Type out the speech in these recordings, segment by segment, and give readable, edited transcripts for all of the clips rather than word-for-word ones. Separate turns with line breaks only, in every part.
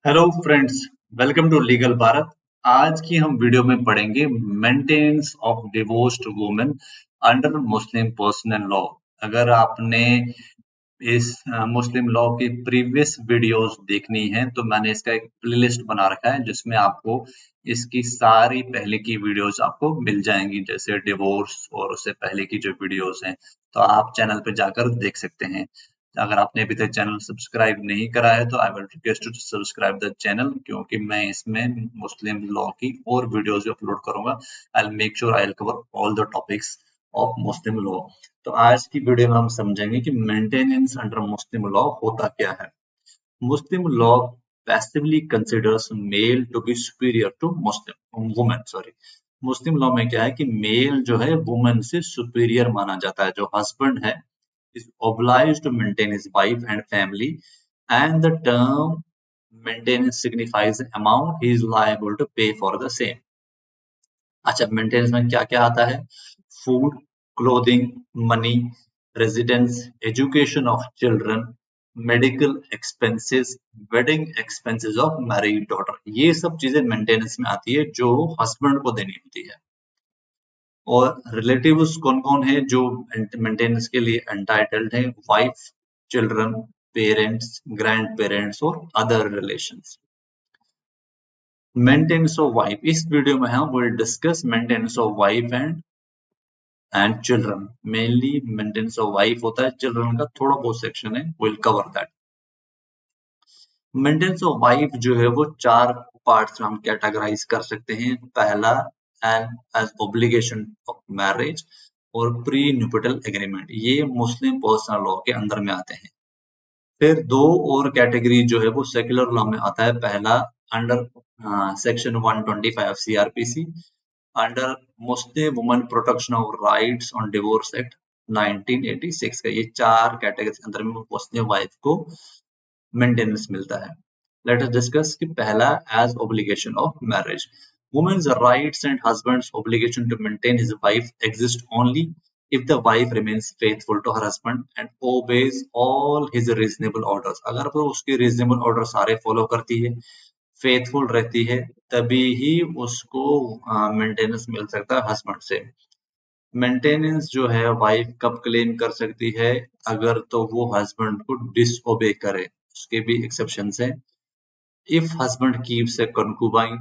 Hello friends, welcome to legal Bharat. आज की हम वीडियो में पढ़ेंगे maintenance of divorced women under Muslim personal law. अगर आपने इस मुस्लिम लॉ की प्रीवियस वीडियोस देखनी है तो मैंने इसका एक प्लेलिस्ट बना रखा है जिसमें आपको इसकी सारी पहले की वीडियोस आपको मिल जाएंगी, जैसे डिवोर्स और उससे पहले की जो वीडियोस हैं। तो आप चैनल पे जाकर देख सकते हैं। अगर आपने अभी तक चैनल सब्सक्राइब नहीं करा है तो I will request to subscribe the channel, क्योंकि मैं इसमें मुस्लिम लॉ की और वीडियोस भी अपलोड करूंगा। I will make sure I will cover all the topics of Muslim law. तो आज की वीडियो में हम समझेंगे कि मेंटेनेंस अंडर मुस्लिम लॉ होता क्या है। Muslim law passively considers male to be superior to Muslim women. Sorry, Muslim law में क्या है कि मेल जो है वुमेन से सुपीरियर माना जाता है। जो हस्बैंड है is obliged to maintain his wife and family, and the term maintenance signifies the amount he is liable to pay for the same. अच्छा, मेंटेनेंस में क्या क्या आता है? Food, clothing, money, residence, education of children, medical expenses, wedding expenses of married daughter, ये सब चीजें maintenance में आती है जो हस्बैंड को देनी होती है। और रिलेटिव्स कौन कौन है जो मेंटेनेंस के लिए एंटाइटल्ड है? Wife, children, parents, grand parents और other relations. Maintenance of wife, इस वीडियो में हम will discuss maintenance of wife and children. Mainly maintenance of wife होता है, चिल्ड्रन का थोड़ा बहुत सेक्शन है, will cover that. Maintenance of wife जो है वो चार पार्ट्स में हम कैटेगराइज कर सकते हैं। पहला एज ऑब्लिगेशन ऑफ मैरिज और प्री न्यूपिटल एग्रीमेंट, ये मुस्लिम पर्सनल लॉ के अंदर में आते हैं। फिर दो और कैटेगरी जो है वो सेक्युलर लॉ में आता है। पहला under section 125 CrPC, under Muslim women protection of rights on divorce act 1986 का। ये चार कैटेगरी के अंदर में मुस्लिम वाइफ को मेंटेनेंस मिलता है। लेट अस डिस्कस कि पहला as obligation of marriage. Women's rights and husband's obligation to maintain his wife exist only if the wife remains faithful to her husband and obeys all his reasonable orders। अगर वो उसके reasonable order सारे follow करती है, faithful रहती है, तभी ही उसको मेंटेनेंस मिल सकता है हस्बैंड से। मेंटेनेंस जो है वाइफ कब क्लेम कर सकती है? अगर तो वो हस्बैंड को डिसओबे करे, उसके भी एक्सेप्शंस हैं। इफ हस्बैंड कीप्स ए कंक्यूबाइन,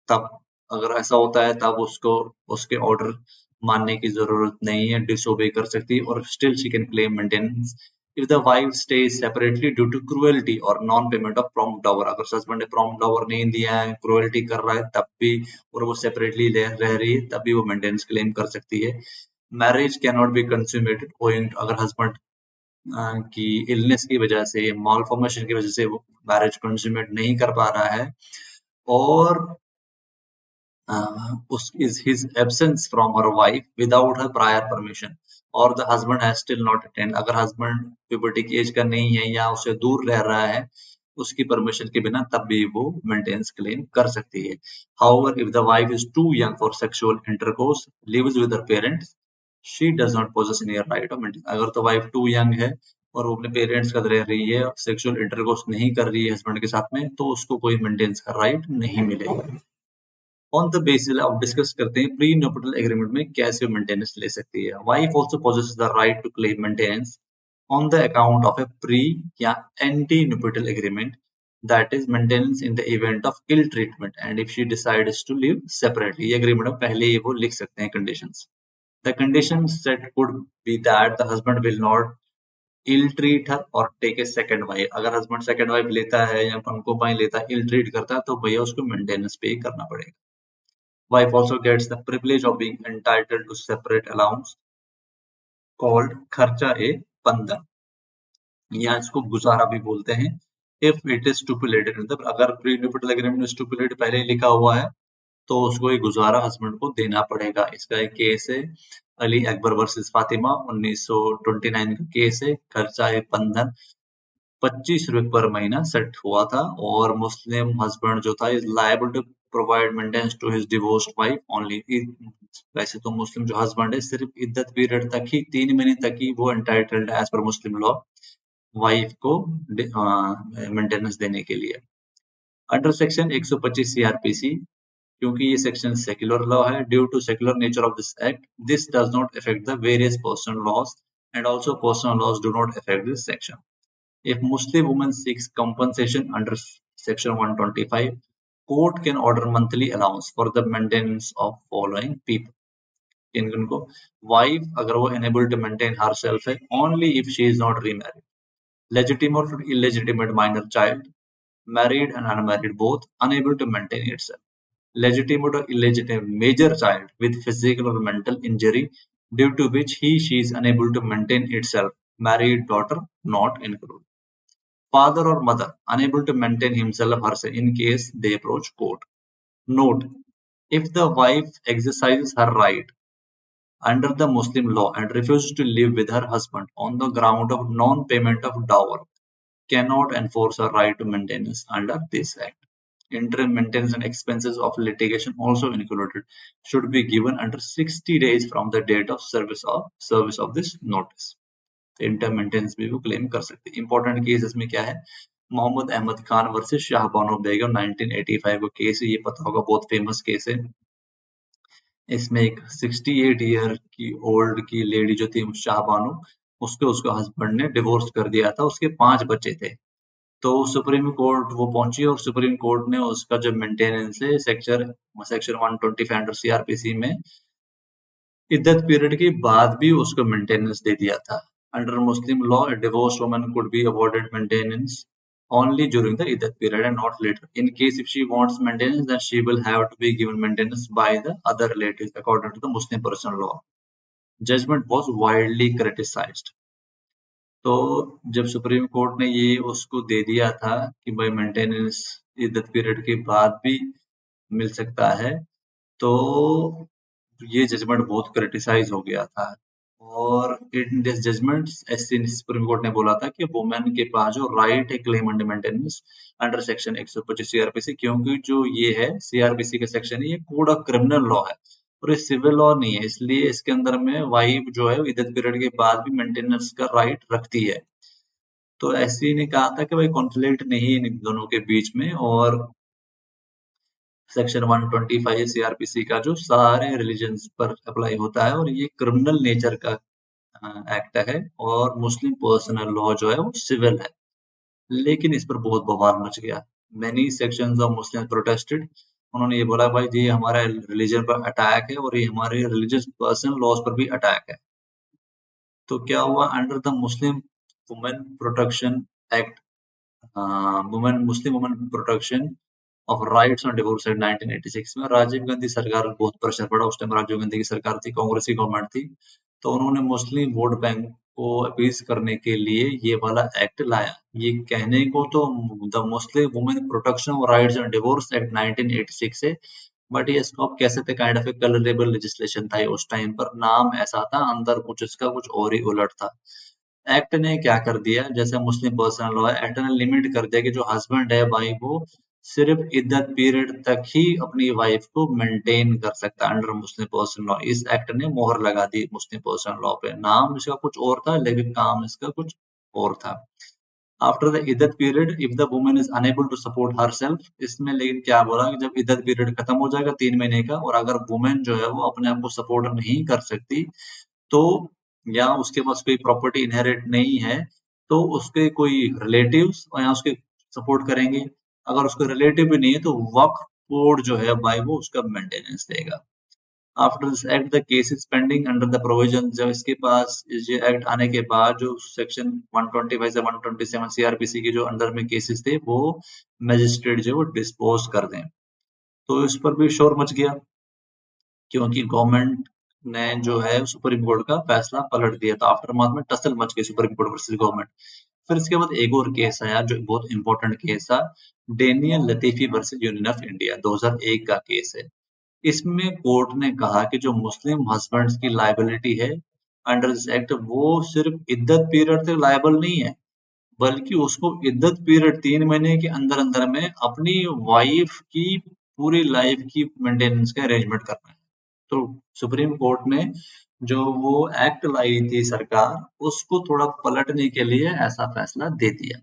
तब अगर ऐसा होता है तब उसको उसके ऑर्डर मानने की जरूरत नहीं है, डिसओबे कर सकती है और still she can claim maintenance. If the wife stage separately due to cruelty और non payment of prompt dower, अगर हस्बैंड ने प्रॉम्प्ट डॉवर नहीं दिया है, क्रुएल्टी कर रहा है तब भी, और वो सेपरेटली रह रही है तब भी वो मेंटेनेंस क्लेम कर सकती है। Marriage can not be consummated owing, अगर हस्बैंड की इलनेस की वजह से, मालफॉर्मेशन की वजह से वो मैरिज कंज्यूमेट नहीं कर पा रहा है, और his absence from her wife without her prior permission, और the husband has still not attained, अगर husband puberty की एज का नहीं है या उससे दूर रह रहा है उसकी परमिशन के बिना, तब भी वो मेंटेनेंस क्लेम कर सकती है। However, if the wife is too young for sexual intercourse, lives with her parents, she does not possess any right of maintenance। अगर तो वाइफ टू यंग है और वो अपने पेरेंट्स का रह रही है, सेक्सुअल इंटरकोर्स नहीं कर रही है हस्बैंड के साथ में, तो उसको कोई मेंटेनेंस का राइट नहीं मिलेगा। ऑन द बेसिस अब डिस्कस करते हैं प्री न्यूपिटल एग्रीमेंट में कैसे मेंटेनेंस ले सकती है। Wife also possesses the right to claim maintenance on the account of a pre या anti nuptial agreement, that is maintenance in the event of ill treatment and if she decides to live separately. ये agreement में पहले ही वो लिख सकते हैं conditions. The condition set could be that the husband will not ill treat her or take a second wife। अगर husband second wife लेता है या concubine लेता है, ill treat करता है, तो भैया उसको maintenance पे करना पड़ेगा। Wife also gets the privilege of being entitled to separate allowance called खर्चा ए बंधन, या इसको गुजारा भी बोलते हैं। If it is stipulated, मतलब अगर प्री न्यूपिटल एग्रीमेंट में स्टिपुलेट पहले ही लिखा हुआ है तो उसको ये गुजारा हस्बैंड को देना पड़ेगा। इसका एक केस है अली अकबर वर्सेस फातिमा, 1929 का केस है। खर्चा ए बंधन 25 रुपए पर महीना सेट हुआ था, और मुस्लिम हस्बैंड जो था is liable to provide maintenance to his divorced wife only. वैसे तो मुस्लिम जो हस्बैंड है सिर्फ इद्दत पीरियड तक ही, 3 महीने तक ही वो एंटाइटल्ड है एज पर मुस्लिम लॉ वाइफ को मेंटेनेंस देने के लिए। अंडर सेक्शन 125 सीआरपीसी, क्योंकि ये सेक्शन सेक्युलर लॉ है, due to secular nature of this act, this does not affect the various personal laws and also personal laws do not affect this section. If Muslim woman seeks compensation under section 125, court can order monthly allowance for the maintenance of following people. इनको wife अगर वो unable to maintain herself है only if she is not remarried, legitimate or illegitimate minor child, married and unmarried both, unable to maintain itself, legitimate or illegitimate major child with physical or mental injury due to which she is unable to maintain itself, married daughter not included, father or mother unable to maintain himself or herself in case they approach court. Note: if the wife exercises her right under the Muslim law and refuses to live with her husband on the ground of non-payment of dower, cannot enforce her right to maintenance under this act. Interim maintenance and expenses of litigation also included should be given under 60 days from the date of service of this notice. Interim maintenance भी वो claim कर सकते हैं। Important case इसमें क्या है, Mohammad Ahmad Khan versus Shah Bano बेगम 1985 का case है, ये पता होगा, बहुत फेमस केस है। इसमें एक 68 ईयर की ओल्ड की लेडी जो थी शाहबानो, उसके उसका हस्बैंड ने डिवोर्स कर दिया था, उसके 5 बच्चे थे। तो सुप्रीम कोर्ट वो पहुंची और सुप्रीम कोर्ट ने उसका जो मेंटेनेंस है सेक्शन 125 अंडर सीआरपीसी में इद्दत पीरियड के बाद भी उसको मेंटेनेंस दे दिया था। Under Muslim law, a divorced woman could be awarded maintenance only during the iddat period and not later. In case if she wants maintenance, then she will have to be given maintenance by the other relatives according to the Muslim personal law. Judgment was widely criticized. तो जब supreme Court ने ये उसको दे दिया था कि भाई maintenance इद्दत period के बाद भी मिल सकता है, तो ये जजमेंट बहुत क्रिटिसाइज हो गया था। और in this judgement Supreme Court ने बोला था कि वुमेन के पास जो राइट है claim under maintenance under section 125 CrPC, क्योंकि जो ये है सीआरपीसी का सेक्शन है, ये कोड ऑफ क्रिमिनल लॉ है और ये सिविल लॉ नहीं है, इसलिए इसके अंदर में वाइफ जो है इद्दत पीरियड के बाद भी मेंटेनेंस का राइट रखती है। तो एससी ने कहा था कि भाई कॉन्फ्लिक्ट नहीं इन दोनों के बीच में, और सेक्शन 125 सीआरपीसी का जो सारे रिलीजन्स पर अप्लाई होता है और ये क्रिमिनल नेचर का एक्ट है, और मुस्लिम पर्सनल लॉ जो है वो सिविल है। लेकिन इस पर बहुत बवाल मच गया। Many sections of Muslim protested, उन्होंने ये बोला भाई ये हमारा रिलीजन पर अटैक है और ये हमारे रिलीजियस पर्सनल लॉज पर भी अटैक है। तो क्या हुआ, under the Muslim women protection act, Muslim women protection of rights on divorce act 1986 में राजीव गांधी सरकार बहुत प्रेशर पड़ा, उस टाइम राजीव गांधी की सरकार थी, कांग्रेस की गवर्नमेंट थी, तो उन्होंने मुस्लिम वोट बैंक को अपीज करने के लिए ये वाला एक्ट लाया। ये कहने को तो the Muslim women protection of rights on divorce act 1986 है, बट ये इसको आप कह सकते kind of A colourable legislation था उस टाइम पर, नाम ऐसा था, अंदर कुछ इसका कुछ और ही उलट था। एक्ट ने क्या कर दिया, जैसे मुस्लिम पर्सनल लॉ है, एक्ट ने लिमिट कर दिया कि जो हस्बैंड है भाई वो सिर्फ इद्दत पीरियड तक ही अपनी वाइफ को मेंटेन कर सकता है अंडर मुस्लिम पर्सनल लॉ। इस एक्ट ने मोहर लगा दी मुस्लिम पर्सनल लॉ पे, नाम इसका कुछ और था लेकिन काम इसका कुछ और था। आफ्टर द इद्दत period if the woman is unable to support herself, इसमें लेकिन क्या बोला कि जब इद्दत पीरियड खत्म हो जाएगा 3 महीने का, और अगर वुमेन जो है वो अपने आप को सपोर्ट नहीं कर सकती, तो या उसके पास कोई प्रॉपर्टी इनहेरिट नहीं है, तो उसके कोई रिलेटिव्स और या उसके सपोर्ट करेंगे। अगर उसके रिलेटिव भी नहीं है तो वक्फ बोर्ड जो है भाई वो उसका मेंटेनेंस देगा। After this act the case is pending under the provision, जब इसके पास ये एक्ट आने के बाद जो सेक्शन 125 से 127 सीआरपीसी के जो अंडर में केसेस थे वो मजिस्ट्रेट जो वो डिस्पोज कर दें। तो इस पर भी शोर मच गया, क्योंकि गवर्नमेंट ने जो है सुप्रीम कोर्ट का फैसला पलट दिया था। आफ्टर माथ में टसल मच गई सुप्रीम कोर्ट वर्सेस गवर्नमेंट। फिर इसके बाद एक और केस आया जो बहुत इंपॉर्टेंट केस था, Daniel Latifi versus union of India 2001 का केस है। इसमें कोर्ट ने कहा कि जो मुस्लिम हस्बैंड्स की लायबिलिटी है अंडर दिस एक्ट, वो सिर्फ इद्दत पीरियड तक लायबल नहीं है, बल्कि उसको इद्दत पीरियड 3 महीने के अंदर अंदर में अपनी वाइफ की पूरी लाइफ की मेंटेनेंस का अरेंजमेंट करना है। तो सुप्रीम कोर्ट ने जो वो एक्ट लाई थी सरकार, उसको थोड़ा पलटने के लिए ऐसा फैसला दे दिया।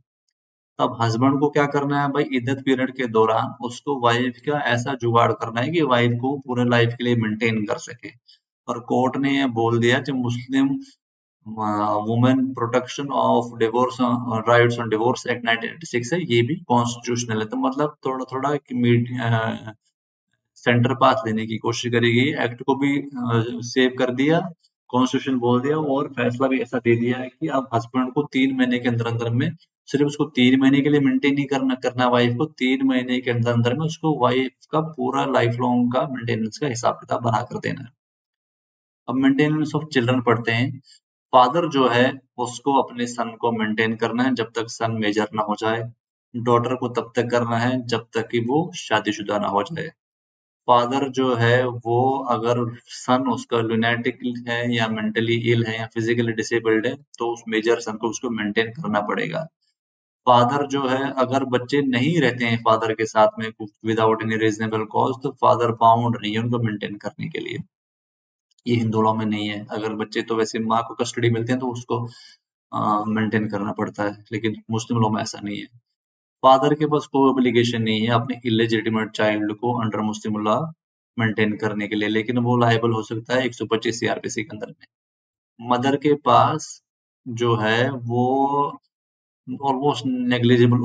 तब हस्बैंड को क्या करना है भाई, इद्दत पीरियड के दौरान उसको वाइफ का ऐसा जुगाड़ करना है कि वाइफ को पूरे लाइफ के लिए मेंटेन कर सके। और कोर्ट ने ये बोल दिया कि Muslim women protection of divorce rights on divorce act 1986 है, ये भी कॉन्स्टिट्यूशनल है। तो मतलब थोड़ा थोड़ा सेंटर पास लेने की कोशिश करेगी, एक्ट को भी सेव कर दिया, कॉन्स्टिट्यूशन बोल दिया और फैसला भी ऐसा दे दिया है कि अब हस्बैंड को 3 महीने के अंदर अंदर में, सिर्फ उसको 3 महीने के लिए मेंटेन नहीं करना करना वाइफ को, 3 महीने के अंदर अंदर में उसको वाइफ का पूरा लाइफ लॉन्ग का मेंटेनेंस का हिसाब किताब बना कर देना है। अब मेंटेनेंस ऑफ चिल्ड्रन पढ़ते हैं। फादर जो है उसको अपने सन को मेंटेन करना है जब तक सन मेजर ना हो जाए। डॉटर को तब तक करना है जब तक कि वो शादीशुदा ना हो जाए। फादर जो है वो, अगर सन उसका लुनेटिक है या मेंटली इल है या फिजिकली डिसेबल्ड है, तो उस मेजर सन को उसको मेंटेन करना पड़ेगा। फादर जो है, अगर बच्चे नहीं रहते हैं फादर के साथ में विदाउट एनी रीजनेबल कॉज, तो फादर बाउंड नहीं है उनको मेंटेन करने के लिए। ये हिंदू लॉ में नहीं है। अगर बच्चे तो वैसे माँ को कस्टडी मिलते हैं तो उसको मेंटेन करना पड़ता है, लेकिन मुस्लिम लॉ में ऐसा नहीं है। फादर के पास कोई ऑब्लिगेशन नहीं है अपने इलेजिटिमेट चाइल्ड को अंडर मुस्लिम लॉ मेंटेन करने के लिए, लेकिन वो लायबल हो सकता है 125 सीआरपीसी के अंदर में। मदर के पास जो है वो ऑलमोस्ट नेग्लिजिबल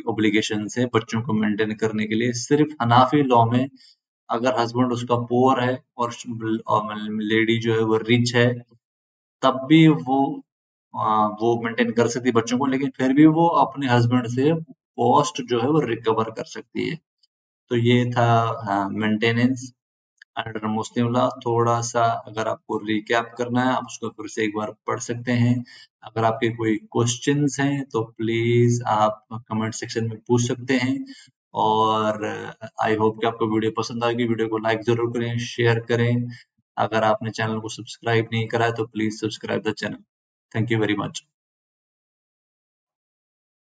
ऑब्लिगेशन है बच्चों को मेंटेन करने के लिए। सिर्फ हनाफी लॉ में अगर हस्बैंड उसका पुअर है और लेडी जो है वो रिच है, तब भी वो मेंटेन कर सकती है बच्चों को, लेकिन फिर भी वो अपने हस्बैंड से कॉस्ट जो है वो रिकवर कर सकती है। तो ये था मेंटेनेंस अंडर मुस्लिम लॉ। थोड़ा सा अगर आपको रिकैप करना है, आप उसको फिर से एक बार पढ़ सकते हैं। अगर आपके कोई क्वेश्चंस हैं तो प्लीज आप कमेंट सेक्शन में पूछ सकते हैं। और आई होप कि आपको वीडियो पसंद आएगी। वीडियो को लाइक जरूर करें, शेयर करें। अगर आपने चैनल को सब्सक्राइब नहीं करा है तो please subscribe the channel. Thank you very much.